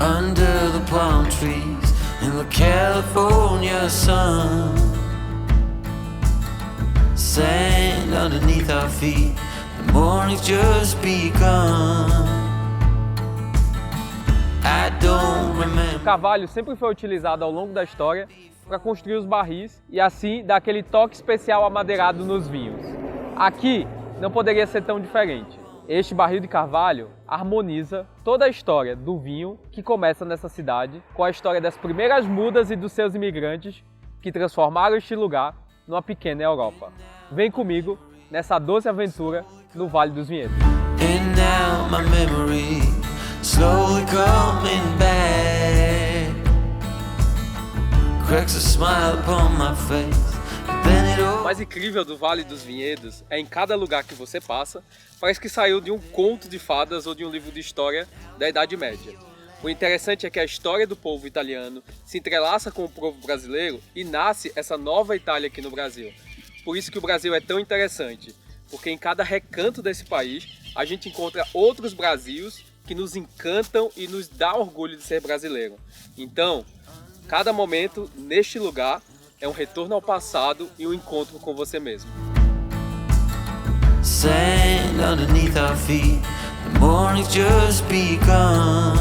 under the palm trees in the California sun. Sand underneath our feet, the morning's just begun. I don't remember. O carvalho sempre foi utilizado ao longo da história para construir os barris e assim dar aquele toque especial amadeirado nos vinhos. Aqui não poderia ser tão diferente. Este barril de carvalho harmoniza toda a história do vinho que começa nessa cidade com a história das primeiras mudas e dos seus imigrantes que transformaram este lugar numa pequena Europa. Vem comigo nessa doce aventura no Vale dos Vinhedos. And now my memory slowly coming back, cracks a smile upon my face. O mais incrível do Vale dos Vinhedos é em cada lugar que você passa, parece que saiu de um conto de fadas ou de um livro de história da Idade Média. O interessante é que a história do povo italiano se entrelaça com o povo brasileiro e nasce essa nova Itália aqui no Brasil. Por isso que o Brasil é tão interessante, porque em cada recanto desse país a gente encontra outros Brasils que nos encantam e nos dá orgulho de ser brasileiro. Então, cada momento neste lugar é um retorno ao passado e um encontro com você mesmo. Sand underneath our feet, the morning's just begun.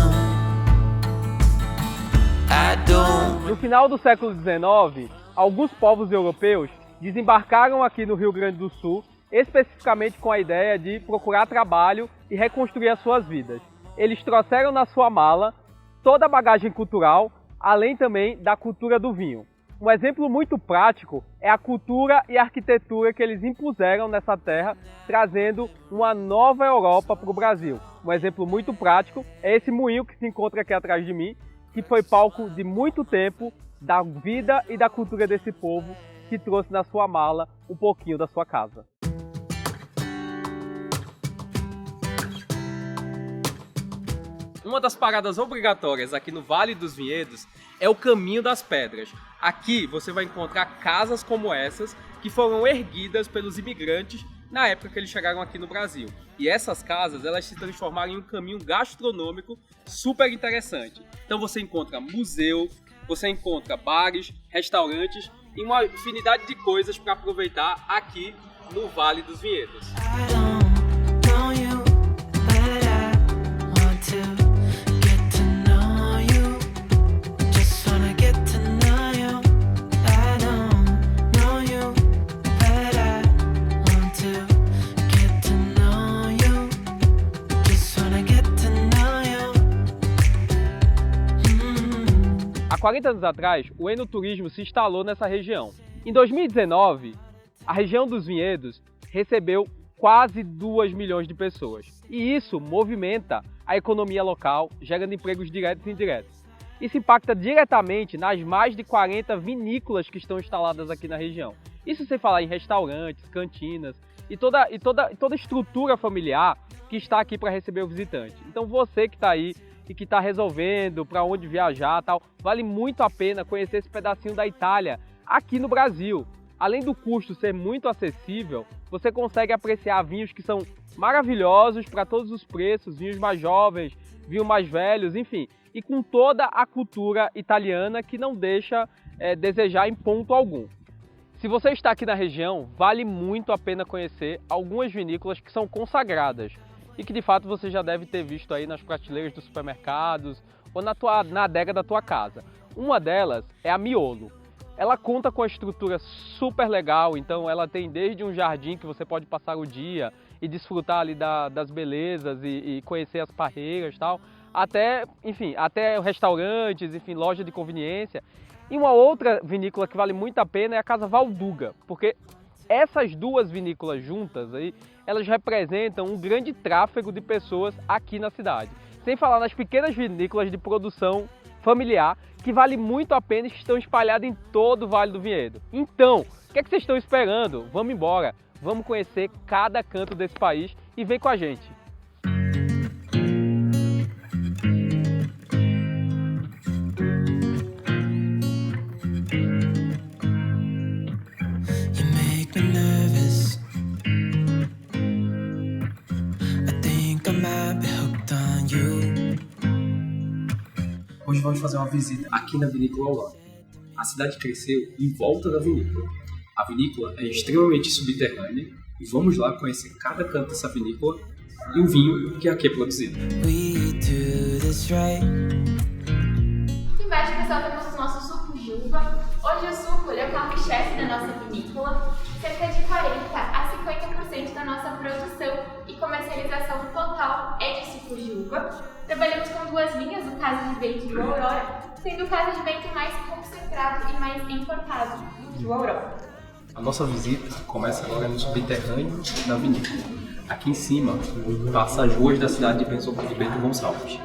I don't. No final do século XIX, alguns povos europeus desembarcaram aqui no Rio Grande do Sul, especificamente com a ideia de procurar trabalho e reconstruir as suas vidas. Eles trouxeram na sua mala toda a bagagem cultural, além também da cultura do vinho. Um exemplo muito prático é a cultura e a arquitetura que eles impuseram nessa terra, trazendo uma nova Europa para o Brasil. Um exemplo muito prático é esse moinho que se encontra aqui atrás de mim, que foi palco de muito tempo da vida e da cultura desse povo, que trouxe na sua mala um pouquinho da sua casa. Uma das paradas obrigatórias aqui no Vale dos Vinhedos é o Caminho das Pedras. Aqui você vai encontrar casas como essas que foram erguidas pelos imigrantes na época que eles chegaram aqui no Brasil. E essas casas, elas se transformaram em um caminho gastronômico super interessante. Então você encontra museu, você encontra bares, restaurantes e uma infinidade de coisas para aproveitar aqui no Vale dos Vinhedos. Há 40 anos atrás, o enoturismo se instalou nessa região. Em 2019, a região dos Vinhedos recebeu quase 2 milhões de pessoas. E isso movimenta a economia local, gerando empregos diretos e indiretos. Isso impacta diretamente nas mais de 40 vinícolas que estão instaladas aqui na região. Isso sem falar em restaurantes, cantinas e toda a estrutura familiar que está aqui para receber o visitante. Então você que está aí e que está resolvendo para onde viajar, tal, vale muito a pena conhecer esse pedacinho da Itália aqui no Brasil. Além do custo ser muito acessível, você consegue apreciar vinhos que são maravilhosos para todos os preços, vinhos mais jovens, vinhos mais velhos, enfim, e com toda a cultura italiana que não deixa desejar em ponto algum. Se você está aqui na região, vale muito a pena conhecer algumas vinícolas que são consagradas e que de fato você já deve ter visto aí nas prateleiras dos supermercados ou na adega da tua casa. Uma delas é a Miolo. Ela conta com a estrutura super legal, então ela tem desde um jardim que você pode passar o dia e desfrutar ali das belezas e conhecer as parreiras e tal, até restaurantes, enfim, loja de conveniência. E uma outra vinícola que vale muito a pena é a Casa Valduga, porque essas duas vinícolas juntas aí, elas representam um grande tráfego de pessoas aqui na cidade. Sem falar nas pequenas vinícolas de produção familiar, que vale muito a pena e que estão espalhadas em todo o Vale do Vinhedo. Então, o que é que vocês estão esperando? Vamos embora, vamos conhecer cada canto desse país e vem com a gente. Hoje vamos fazer uma visita aqui na Vinícola Aurora. A cidade cresceu em volta da vinícola. A vinícola é extremamente subterrânea e vamos lá conhecer cada canto dessa vinícola e o vinho que aqui é produzido. We do this right. Aqui embaixo, pessoal, temos os nossos sucos de uva. Hoje o suco é o carro-chefe da nossa vinícola. Cerca de 40% a 50% da nossa produção e comercialização total é de sucos de uva. Trabalhamos com 2 linhas, o Casa de Vento e o Aurora, sendo o Casa de Vento mais concentrado e mais importado do que o Aurora. A nossa visita começa agora no subterrâneo da vinícola. Aqui em cima passa as ruas da cidade de Bento Gonçalves.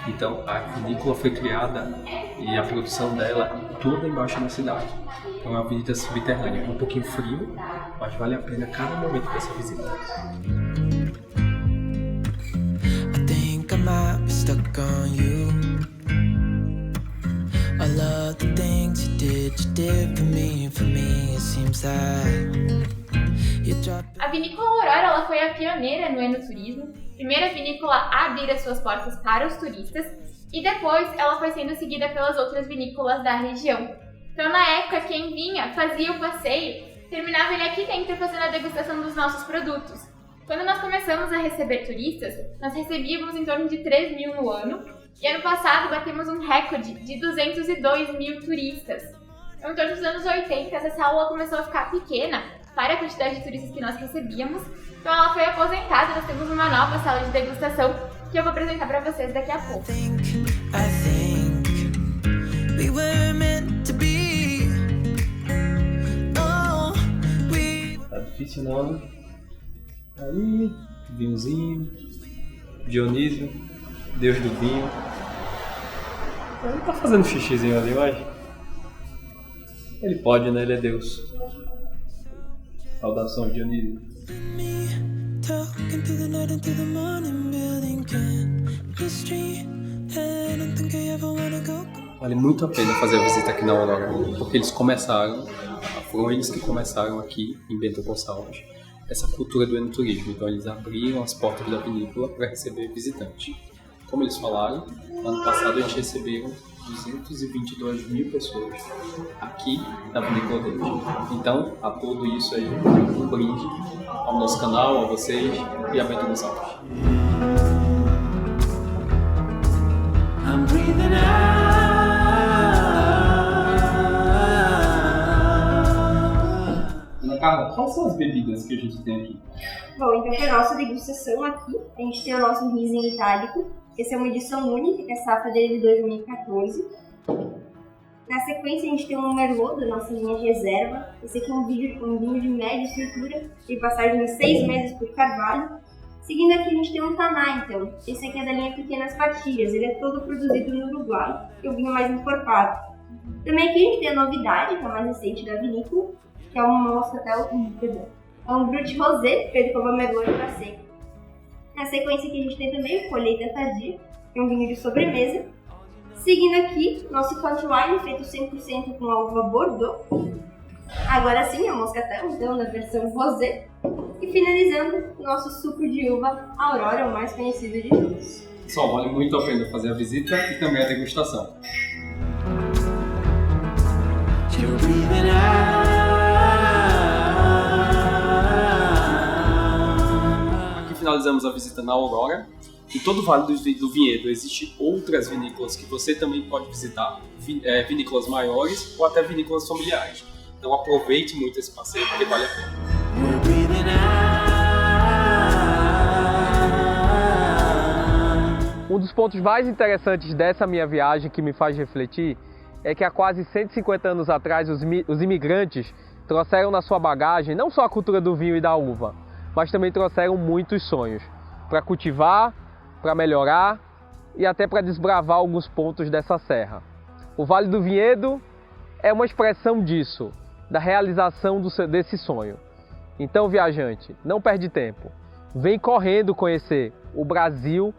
Então a vinícola foi criada e a produção dela toda embaixo da cidade. Então é uma visita subterrânea, um pouquinho frio, mas vale a pena cada momento dessa visita. I think I might be stuck on you. I love the things you did for me, it seems like you dropped. A Vinícola Aurora ela foi a pioneira no enoturismo, primeira vinícola a abrir as suas portas para os turistas e depois ela foi sendo seguida pelas outras vinícolas da região. Então na época quem vinha, fazia o passeio, terminava ele aqui dentro fazendo a degustação dos nossos produtos. Quando nós começamos a receber turistas, nós recebíamos em torno de 3 mil no ano e ano passado batemos um recorde de 202 mil turistas. Então, em torno dos anos 80, essa aula começou a ficar pequena para a quantidade de turistas que nós recebíamos, então ela foi aposentada. Nós temos uma nova sala de degustação que eu vou apresentar para vocês daqui a pouco. I think we were meant to be. Oh, we. Tá difícil não? Aí, vinhozinho, Dionísio, Deus do vinho. Ele tá fazendo xixizinho ali, mas ele pode, né? Ele é Deus. Saudação, Dionísio. Me talking through the night and through the morning, building chemistry. I don't think I ever wanna go. Vale muito a pena fazer a visita aqui na Aurora, porque foram eles que começaram aqui em Bento Gonçalves essa cultura do enoturismo. Então eles abriram as portas da vinícola para receber visitantes. Como eles falaram, ano passado eles receberam 222 mil pessoas aqui na vinícola deles. Então, a tudo isso aí, um brinde ao nosso canal, a vocês e a Bento Gonçalves. I'm breathing out. Ana Carla, quais são as bebidas que a gente tem aqui? Bom, então para a nossa degustação aqui, a gente tem o nosso Riesling Itálico. Essa é uma edição única, que é a safra dele de 2014. Na sequência, a gente tem um Merlot da nossa linha reserva. Esse aqui é um vinho de média estrutura, tem passagem de 6 meses por carvalho. Seguindo aqui, a gente tem um Taná, então. Esse aqui é da linha Pequenas Partidas, ele é todo produzido no Uruguai, que é o vinho mais encorpado. Também aqui a gente tem a novidade, que é a mais recente da vinícola, que é uma moscatel, é um Brut Rosé, feito com a Merlot e Braseca. Na sequência aqui a gente tem também o Colheita Tardia, que é um vinho de sobremesa. Seguindo aqui, nosso Country Wine, feito 100% com a uva Bordeaux. Agora sim, a moscatel, então, na versão rosé. E finalizando, nosso suco de uva Aurora, o mais conhecido de todos. Pessoal, vale muito a pena fazer a visita e também a degustação. You're breathing out. Finalizamos a visita na Aurora. Em todo o Vale do Vinhedo existem outras vinícolas que você também pode visitar, vinícolas maiores ou até vinícolas familiares. Então aproveite muito esse passeio porque vale a pena. We're breathing out. Um dos pontos mais interessantes dessa minha viagem que me faz refletir é que há quase 150 anos atrás os imigrantes trouxeram na sua bagagem não só a cultura do vinho e da uva, mas também trouxeram muitos sonhos para cultivar, para melhorar e até para desbravar alguns pontos dessa serra. O Vale do Vinhedo é uma expressão disso, da realização desse sonho. Então, viajante, não perde tempo. Vem correndo conhecer o Brasil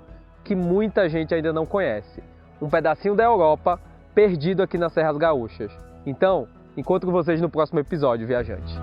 que muita gente ainda não conhece. Um pedacinho da Europa perdido aqui nas Serras Gaúchas. Então, encontro vocês no próximo episódio, viajante.